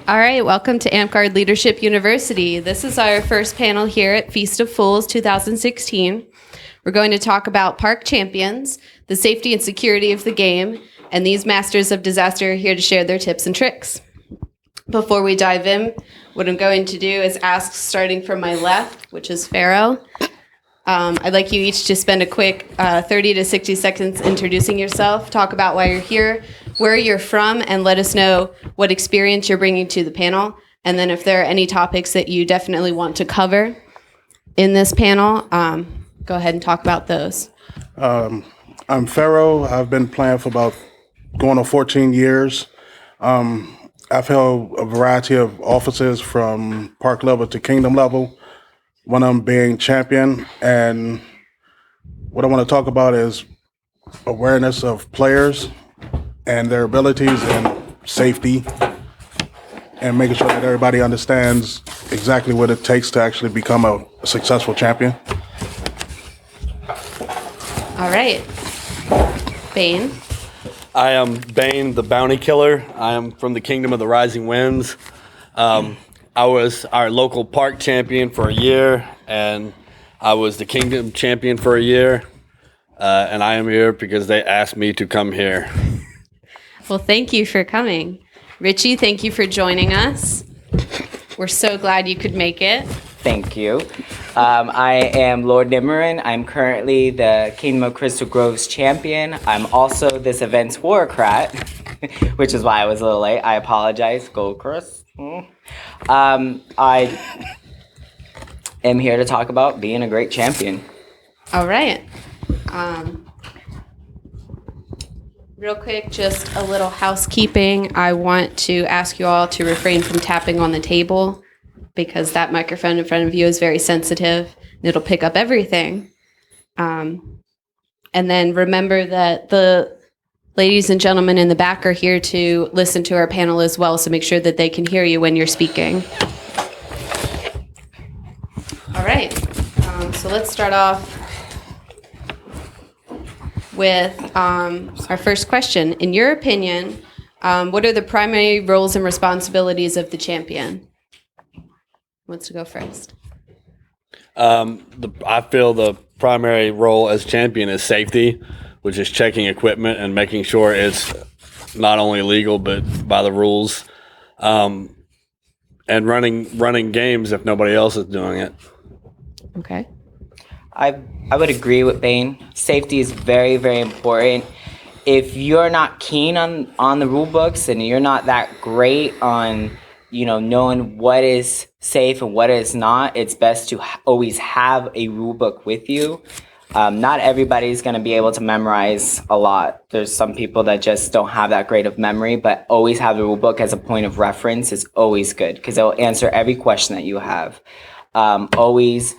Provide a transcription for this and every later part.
All right, welcome to Amtgard Leadership University. This is our first panel here at Feast of Fools 2016. We're going to talk about park champions, the safety and security of the game, and these masters of disaster are here to share their tips and tricks. Before we dive in, what I'm going to do is ask, starting from my left, which is Pharoah. I'd like you each to spend a quick 30 to 60 seconds introducing yourself, talk about why you're here, where you're from, and let us know what experience you're bringing to the panel. And then if there are any topics that you definitely want to cover in this panel, go ahead and talk about those. I'm Pharoah. I've been playing for about going on 14 years. I've held a variety of offices from park level to kingdom level, one of them being champion. And what I want to talk about is awareness of players and their abilities and safety, and making sure that everybody understands exactly what it takes to actually become a successful champion. All right. Bane. I am Bane, the bounty killer. I am from the Kingdom of the Rising Winds. I was our local park champion for a year, and I was the Kingdom champion for a year. And I am here because they asked me to come here. Well, thank you for coming. Richie, thank you for joining us. We're so glad you could make it. Thank you. I am Lord Nim'Ruin. I'm currently the Kingdom of Crystal Grove's champion. I'm also this event's warcrat, which is why I was a little late. I apologize, Gold Crust. I am here to talk about being a great champion. All right. Real quick, just a little housekeeping. I want to ask you all to refrain from tapping on the table because that microphone in front of you is very sensitive and it'll pick up everything. And then remember that the ladies and gentlemen in the back are here to listen to our panel as well, so make sure that they can hear you when you're speaking. All right, so let's start off with our first question. In your opinion, what are the primary roles and responsibilities of the champion? Who wants to go first? I feel the primary role as champion is safety, which is checking equipment and making sure it's not only legal but by the rules, and running games if nobody else is doing it. Okay. I would agree with Bane. Safety is very, very important. If you're not keen on the rule books and you're not that great on, knowing what is safe and what is not, it's best to always have a rule book with you. Not everybody's going to be able to memorize a lot. There's some people that just don't have that great of memory, but always have the rule book as a point of reference is always good because it will answer every question that you have. Always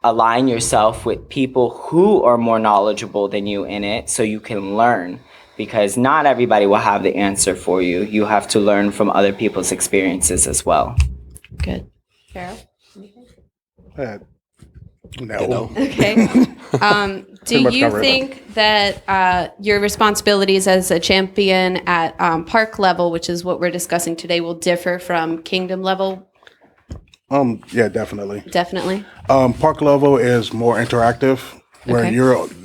align yourself with people who are more knowledgeable than you in it so you can learn, because not everybody will have the answer for you. You have to learn from other people's experiences as well. Good. Pharoah? No. Okay. Do you think that your responsibilities as a champion at park level, which is what we're discussing today, will differ from kingdom level? Yeah, definitely. Definitely. Park level is more interactive, where Okay.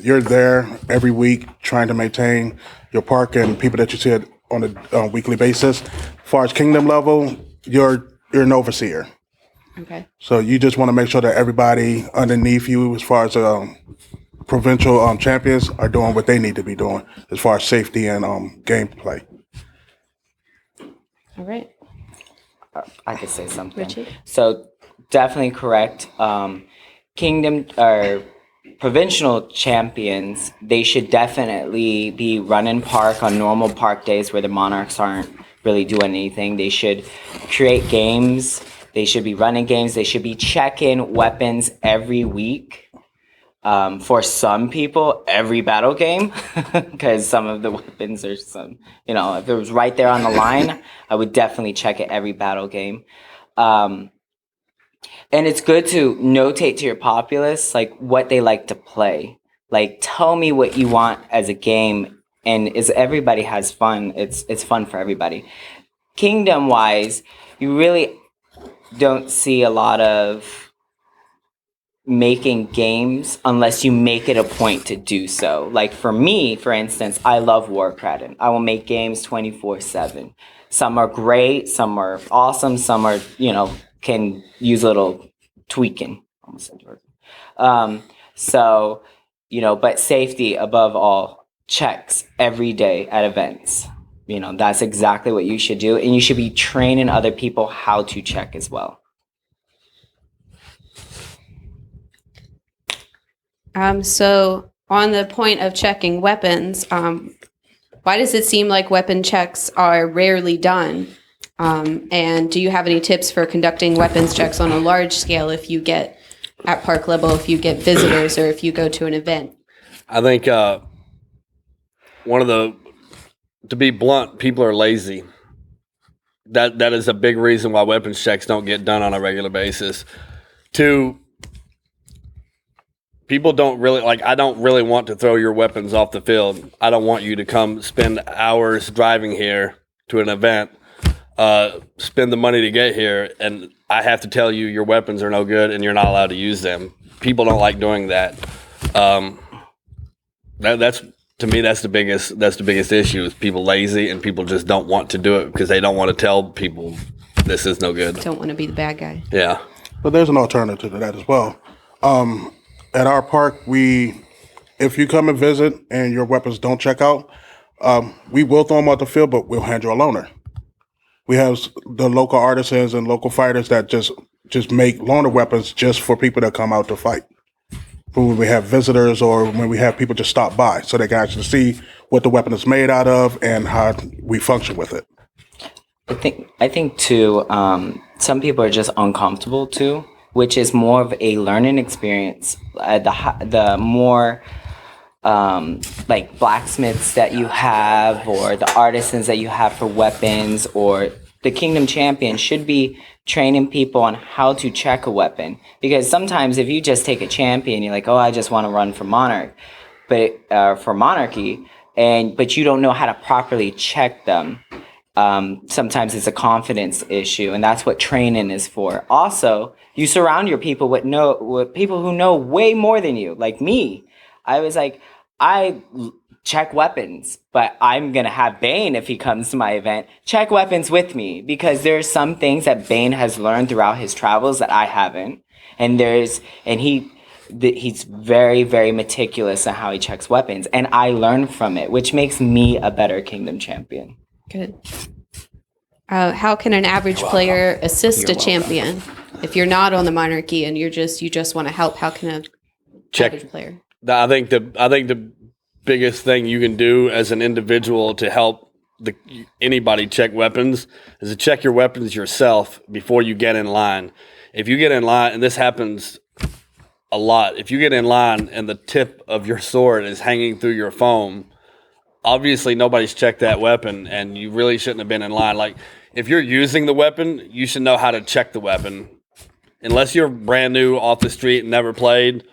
you're there every week trying to maintain your park and people that you see on a weekly basis. As far as kingdom level, you're an overseer. Okay. So you just want to make sure that everybody underneath you, as far as provincial champions, are doing what they need to be doing as far as safety and gameplay. All right. I could say something. Richie? So definitely correct. Kingdom or provincial champions, they should definitely be running park on normal park days where the monarchs aren't really doing anything. They should create games. They should be running games. They should be checking weapons every week. For some people, every battle game, because some of the weapons are if it was right there on the line, I would definitely check it every battle game. And it's good to notate to your populace, what they like to play. Tell me what you want as a game, and everybody has fun. It's fun for everybody. kingdom wise, you really don't see a lot of making games unless you make it a point to do so. Like for me, for instance, I love Warcraft and I will make games 24/7. Some are great, some are awesome, some are, can use a little tweaking. Almost said word. So, but safety above all, checks every day at events. That's exactly what you should do. And you should be training other people how to check as well. So on the point of checking weapons, why does it seem like weapon checks are rarely done? And do you have any tips for conducting weapons checks on a large scale if you get at park level, if you get visitors, or if you go to an event? I think to be blunt, people are lazy. That is a big reason why weapons checks don't get done on a regular basis. Two, people don't really I don't really want to throw your weapons off the field. I don't want you to come spend hours driving here to an event, spend the money to get here, and I have to tell you your weapons are no good and you're not allowed to use them. People don't like doing that. That's to me that's the biggest issue is people lazy and people just don't want to do it because they don't want to tell people this is no good. Don't want to be the bad guy. Yeah. But there's an alternative to that as well. At our park, if you come and visit and your weapons don't check out, we will throw them out the field, but we'll hand you a loaner. We have the local artisans and local fighters that just make loaner weapons just for people that come out to fight. When we have visitors or when we have people just stop by so they can actually see what the weapon is made out of and how we function with it. I think too, some people are just uncomfortable too, which is more of a learning experience. The more like blacksmiths that you have or the artisans that you have for weapons or the Kingdom Champion should be training people on how to check a weapon. Because sometimes if you just take a champion, you're like, oh, I just want to run for Monarchy, but you don't know how to properly check them. Sometimes it's a confidence issue, and that's what training is for. Also, you surround your people with people who know way more than you. Like me, I was like, I check weapons, but I'm gonna have Bane, if he comes to my event, check weapons with me, because there's some things that Bane has learned throughout his travels that I haven't, and he's very, very meticulous on how he checks weapons, and I learn from it, which makes me a better Kingdom Champion. Good. How can an average player assist a champion? If you're not on the Monarchy and you just want to help, how can average player? I think the biggest thing you can do as an individual to help anybody check weapons is to check your weapons yourself before you get in line. If you get in line, and this happens a lot, if you get in line and the tip of your sword is hanging through your foam, obviously nobody's checked that weapon and you really shouldn't have been in line. Like, if you're using the weapon, you should know how to check the weapon. Unless you're brand new off the street and never played,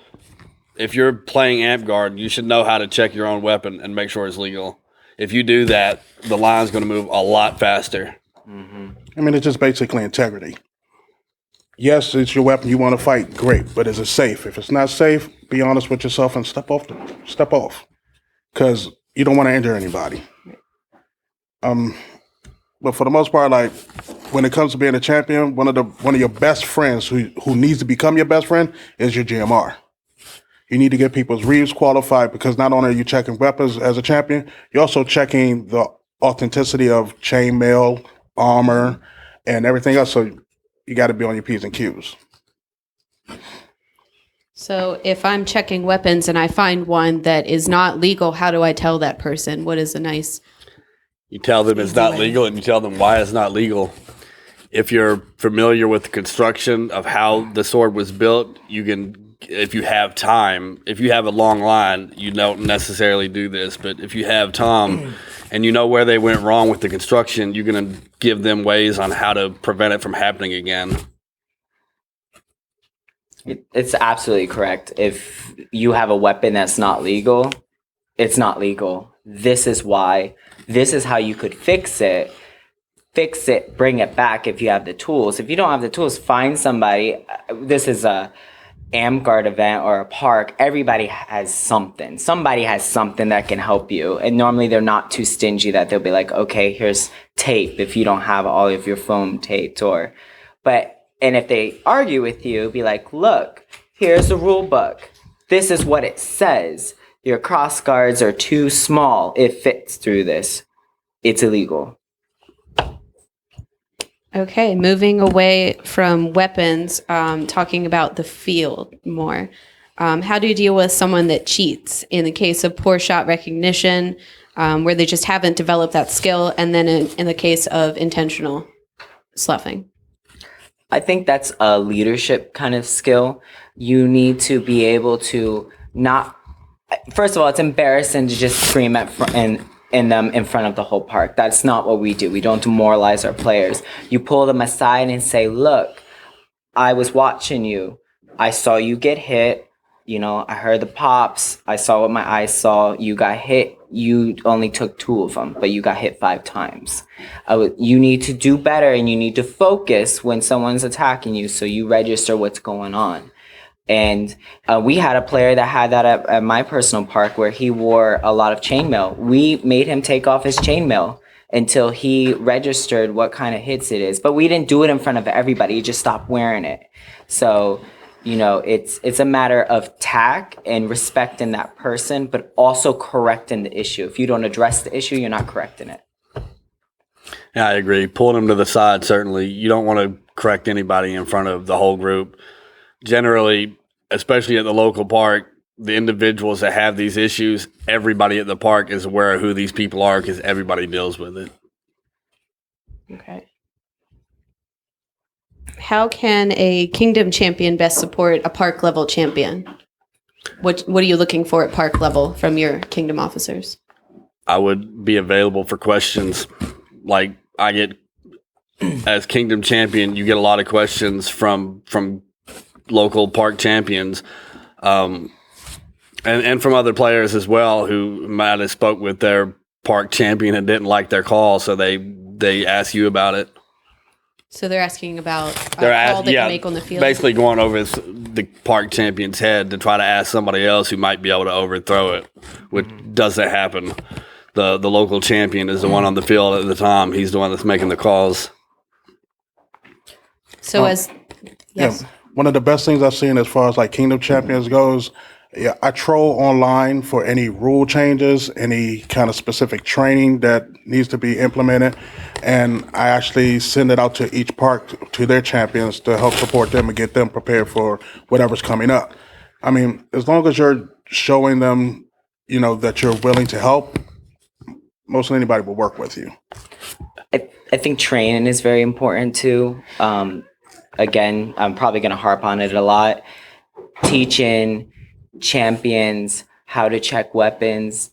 if you're playing Amtgard, you should know how to check your own weapon and make sure it's legal. If you do that, the line's going to move a lot faster. Mm-hmm. I mean, it's just basically integrity. Yes, it's your weapon. You want to fight, great, but is it safe? If it's not safe, be honest with yourself and step off, because you don't want to injure anybody. But for the most part, like when it comes to being a champion, one of your best friends who needs to become your best friend is your GMR. You need to get people's reads qualified, because not only are you checking weapons as a champion, you're also checking the authenticity of chainmail, armor, and everything else. So you got to be on your P's and Q's. So if I'm checking weapons and I find one that is not legal, how do I tell that person? What is a nice... You tell them it's not legal, and you tell them why it's not legal. If you're familiar with the construction of how the sword was built, you can, if you have time, if you have a long line, you don't necessarily do this. But if you have time and you know where they went wrong with the construction, you're going to give them ways on how to prevent it from happening again. It's absolutely correct. If you have a weapon that's not legal, it's not legal. This is why. This is how you could fix it. fix it, bring it back if you have the tools. If you don't have the tools, find somebody. This is a Amtgard event or a park. Everybody has something. Somebody has something that can help you. And normally they're not too stingy that they'll be like, okay, here's tape if you don't have all of your foam taped, and if they argue with you, be like, look, here's the rule book. This is what it says. Your cross guards are too small. It fits through this. It's illegal. Okay, moving away from weapons, talking about the field more. How do you deal with someone that cheats in the case of poor shot recognition, where they just haven't developed that skill, and then in the case of intentional sloughing? I think that's a leadership kind of skill. You need to be able to not. First of all, it's embarrassing to just scream in them in front of the whole park. That's not what we do. We don't demoralize our players. You pull them aside and say, look, I was watching you. I saw you get hit. I heard the pops. I saw what my eyes saw. You got hit. You only took 2 of them, but you got hit 5 times. You need to do better, and you need to focus when someone's attacking you so you register what's going on. And we had a player that had that at my personal park where he wore a lot of chainmail. We made him take off his chainmail until he registered what kind of hits it is. But we didn't do it in front of everybody. He just stopped wearing it. So, it's a matter of tact and respecting that person, but also correcting the issue. If you don't address the issue, you're not correcting it. Yeah, I agree. Pulling them to the side, certainly. You don't want to correct anybody in front of the whole group. Generally, especially at the local park, the individuals that have these issues, everybody at the park is aware of who these people are because everybody deals with it. Okay. How can a kingdom champion best support a park level champion? What are you looking for at park level from your kingdom officers? I would be available for questions. Like I get, as kingdom champion, you get a lot of questions from local park champions, and from other players as well who might have spoke with their park champion and didn't like their call, so they ask you about it. So they're asking about a call that you make on the field? Basically going over the park champion's head to try to ask somebody else who might be able to overthrow it, which doesn't happen. The local champion is the one on the field at the time. He's the one that's making the calls. So yes. Yeah, one of the best things I've seen as far as like kingdom champions goes, I troll online for any rule changes, any kind of specific training that needs to be implemented, and I actually send it out to each park, to their champions, to help support them and get them prepared for whatever's coming up. I mean, as long as you're showing them, that you're willing to help, mostly anybody will work with you. I think training is very important too. Again, I'm probably going to harp on it a lot. Teaching champions how to check weapons.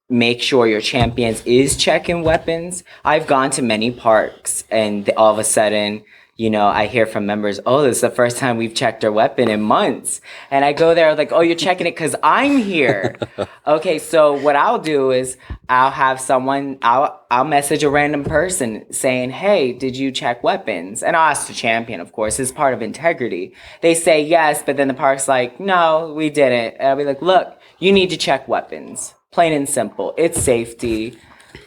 Make sure your champions is checking weapons. I've gone to many parks and all of a sudden, I hear from members, oh, this is the first time we've checked our weapon in months. And I go there like, oh, you're checking it because I'm here. Okay, so what I'll do is I'll have someone, I'll message a random person saying, hey, did you check weapons? And I'll ask the champion, of course, it's part of integrity. They say yes, but then the park's like, no, we didn't. And I'll be like, look, you need to check weapons. Plain and simple. It's safety.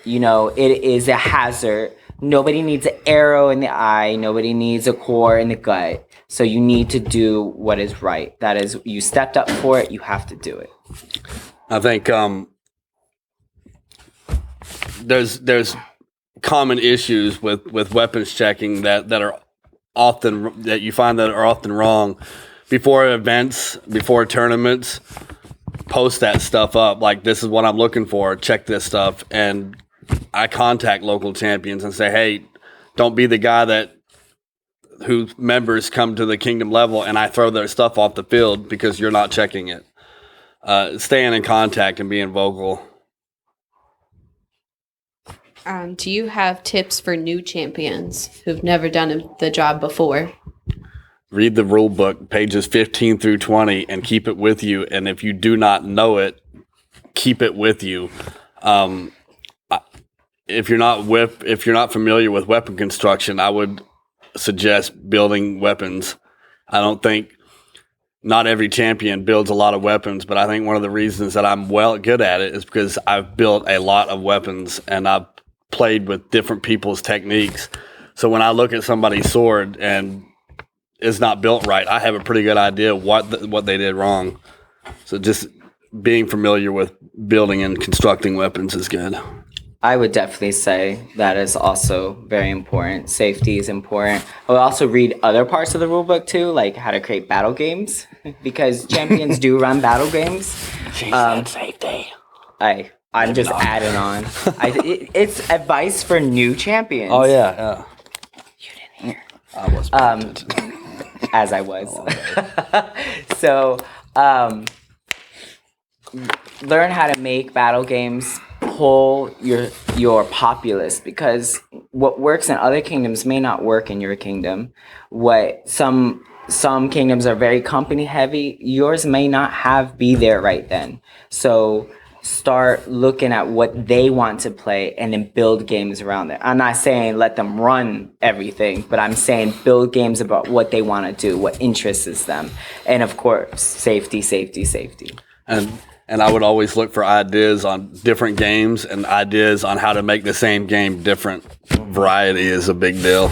It is a hazard. Nobody needs an arrow in the eye. Nobody needs a core in the gut. So you need to do what is right. That is, you stepped up for it. You have to do it. I think there's common issues with weapons checking that you find that are often wrong. Before events, before tournaments, post that stuff up. Like, this is what I'm looking for. Check this stuff. And I contact local champions and say, hey, don't be the guy whose members come to the kingdom level and I throw their stuff off the field because you're not checking it. Staying in contact and being vocal. Do you have tips for new champions who've never done the job before? Read the rule book, pages 15 through 20, and keep it with you. And if you do not know it, keep it with you. if you're not familiar with weapon construction, I would suggest building weapons. I don't think not every champion builds a lot of weapons, but I think one of the reasons that I'm good at it is because I've built a lot of weapons and I've played with different people's techniques. So when I look at somebody's sword and it's not built right, I have a pretty good idea what they did wrong. So just being familiar with building and constructing weapons is good. I would definitely say that is also very important. Safety is important. I would also read other parts of the rule book too, like how to create battle games, because champions do run battle games. She said safety. I'm just adding on. It's advice for new champions. Oh yeah. You didn't hear. I was. As I was. So, learn how to make battle games. Pull your populace, because what works in other kingdoms may not work in your kingdom. What some kingdoms are very company heavy, yours may not be there right then. So start looking at what they want to play and then build games around it. I'm not saying let them run everything, but I'm saying build games about what they want to do, what interests them. And of course, safety. And I would always look for ideas on different games and ideas on how to make the same game different. Variety is a big deal.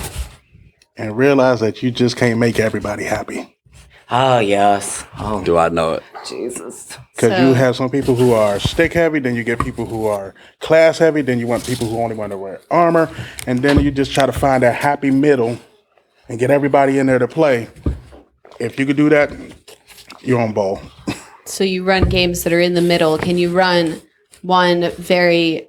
And realize that you just can't make everybody happy. Oh, yes. Oh, Do I know it? Jesus. Because you have some people who are stick heavy, then you get people who are class heavy, then you want people who only want to wear armor, and then you just try to find that happy middle and get everybody in there to play. If you could do that, you're on ball. So you run games that are in the middle. Can you run one very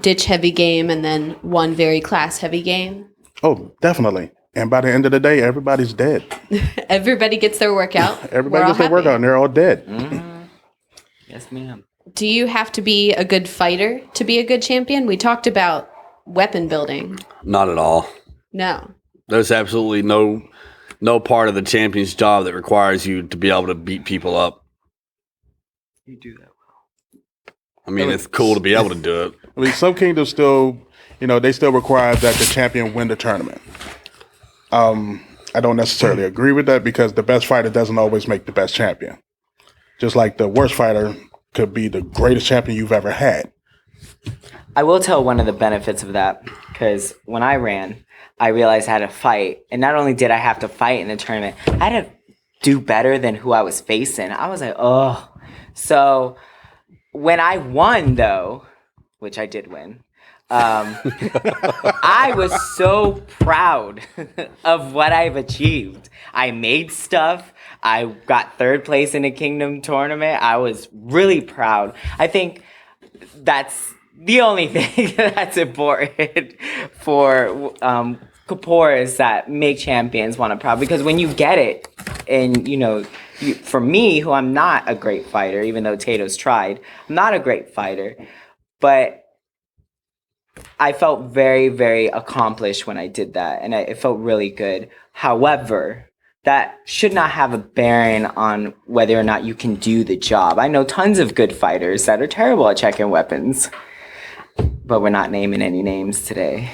ditch-heavy game and then one very class-heavy game? Oh, definitely. And by the end of the day, everybody's dead. Everybody gets their workout. Everybody gets their workout, and they're all dead. Mm-hmm. Yes, ma'am. Do you have to be a good fighter to be a good champion? We talked about weapon building. Not at all. No. There's absolutely no part of the champion's job that requires you to be able to beat people up. You do that well. I mean, it's cool to be able to do it. I mean, some kingdoms still, they still require that the champion win the tournament. I don't necessarily agree with that, because the best fighter doesn't always make the best champion. Just like the worst fighter could be the greatest champion you've ever had. I will tell one of the benefits of that, because when I ran, I realized I had to fight. And not only did I have to fight in the tournament, I had to do better than who I was facing. I was like, oh. So when I won, though, which I did win, I was so proud of what I've achieved. I made stuff. I got third place in a kingdom tournament. I was really proud. I think that's the only thing that's important for Kapporas that make champions want to proud. Because when you get it, and for me, who I'm not a great fighter, even though Tato's tried, I'm not a great fighter, but I felt very, very accomplished when I did that, and it felt really good. However, that should not have a bearing on whether or not you can do the job. I know tons of good fighters that are terrible at checking weapons, but we're not naming any names today.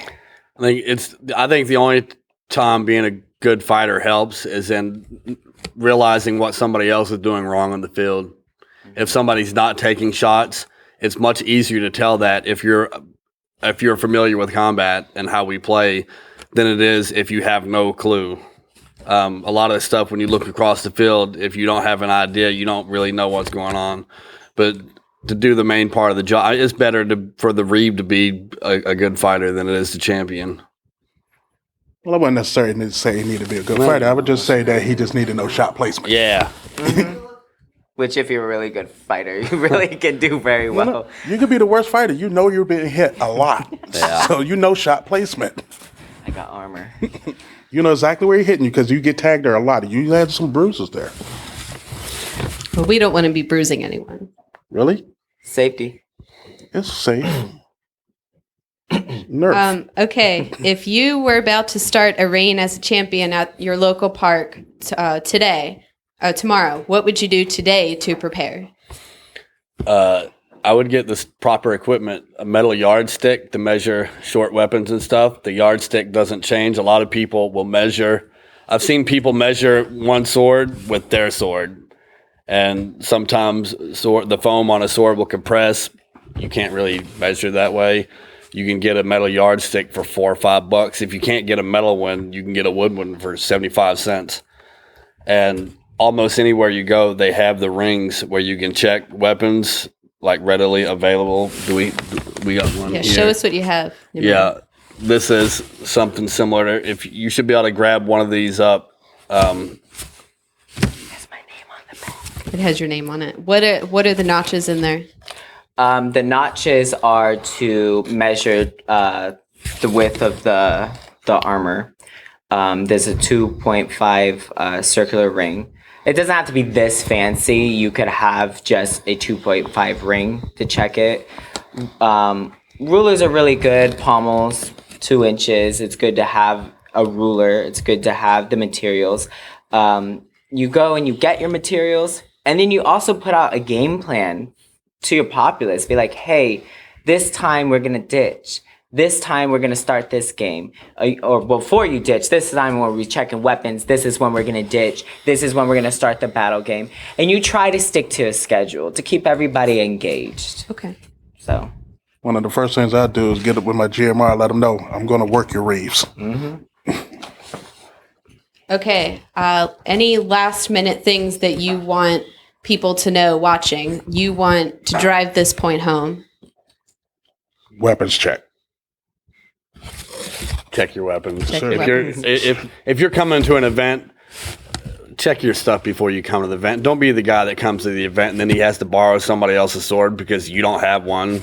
I think the only time being a good fighter helps is in realizing what somebody else is doing wrong on the field. If somebody's not taking shots, it's much easier to tell that if you're familiar with combat and how we play than it is if you have no clue. A lot of the stuff, when you look across the field, if you don't have an idea, you don't really know what's going on. But to do the main part of the job, it's better for the Reeve to be a good fighter than it is the champion. Well, I wouldn't necessarily say he needed to be a good fighter. I would just say that he just needed to know shot placement. Yeah. Mm-hmm. Which, if you're a really good fighter, you really can do very well. You could be the worst fighter. You know you're being hit a lot. Yeah. So you know shot placement. I got armor. You know exactly where you're hitting you, because you get tagged there a lot. You had some bruises there. Well, we don't want to be bruising anyone. Really? Safety. It's safe. Nerf. Okay, if you were about to start a reign as a champion at your local park tomorrow, what would you do today to prepare? I would get this proper equipment, a metal yardstick to measure short weapons and stuff. The yardstick doesn't change. A lot of people will measure. I've seen people measure one sword with their sword, and sometimes the foam on a sword will compress. You can't really measure that way. You can get a metal yardstick for $4 or $5. If you can't get a metal one, you can get a wood one for 75 cents. And almost anywhere you go, they have the rings where you can check weapons, like readily available. We got one? Yeah, here. show us what you have. Yeah, this is something similar. If you should be able to grab one of these up. It has your name on it. What are the notches in there? The notches are to measure the width of the armor. There's a 2.5 circular ring. It doesn't have to be this fancy. You could have just a 2.5 ring to check it. Rulers are really good. Pommels, 2 inches. It's good to have a ruler. It's good to have the materials. You go and you get your materials, and then you also put out a game plan to your populace. Be like, hey, this time we're going to ditch. This time we're going to start this game. Or before you ditch, this time when we're checking weapons, this is when we're going to ditch. This is when we're going to start the battle game. And you try to stick to a schedule to keep everybody engaged. Okay. So One of the first things I do is get up with my GMR, let them know I'm going to work your reeves. Okay. Any last minute things that you want people to know watching? You want to drive this point home? Weapons check. Check your weapons. Check your if weapons. if you're coming to an event, check your stuff before you come to the event. Don't be the guy that comes to the event and then he has to borrow somebody else's sword because you don't have one.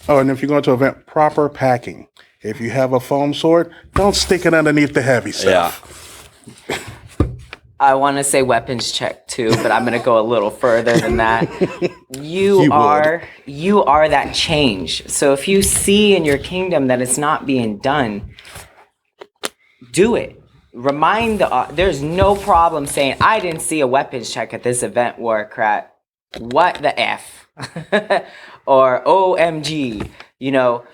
Oh, and if you're going to an event, proper packing. If you have a foam sword, don't stick it underneath the heavy stuff. Yeah. I want to say weapons check too, but I'm going to go a little further than that. You are that change. So if you see in your kingdom that it's not being done, do it. Remind there's no problem saying, I didn't see a weapons check at this event, Warcrat. What the F? Or OMG. You know,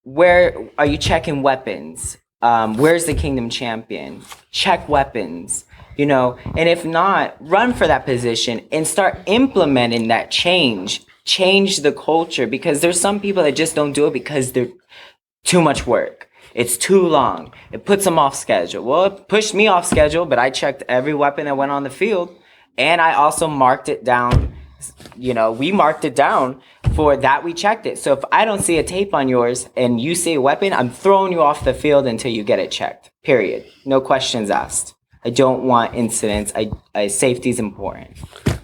where are you checking weapons? Where's the kingdom champion? Check weapons. You know, and if not, run for that position and start implementing that change the culture, because there's some people that just don't do it because they're too much work. It's too long. It puts them off schedule. Well, it pushed me off schedule, but I checked every weapon that went on the field, and I also marked it down. You know, we marked it down for that. We checked it. So if I don't see a tape on yours and you see a weapon, I'm throwing you off the field until you get it checked. Period. No questions asked. I don't want incidents. Safety is important.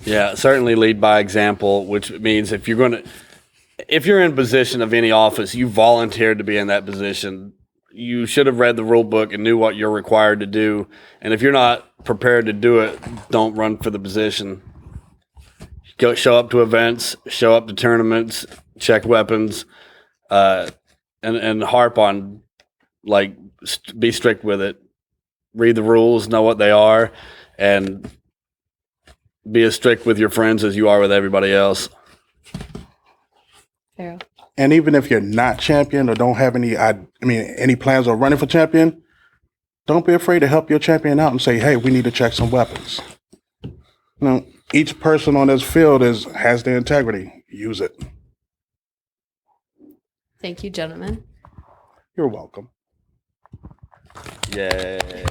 Yeah, certainly lead by example, which means if you're in position of any office, you volunteered to be in that position. You should have read the rule book and knew what you're required to do. And if you're not prepared to do it, don't run for the position. Go show up to events, show up to tournaments, check weapons, and harp on, like, be strict with it. Read the rules, know what they are, and be as strict with your friends as you are with everybody else. Pharoah. And even if you're not champion or don't have any plans on running for champion, don't be afraid to help your champion out and say, hey, we need to check some weapons. You know, each person on this field has their integrity. Use it. Thank you, gentlemen. You're welcome. Yeah.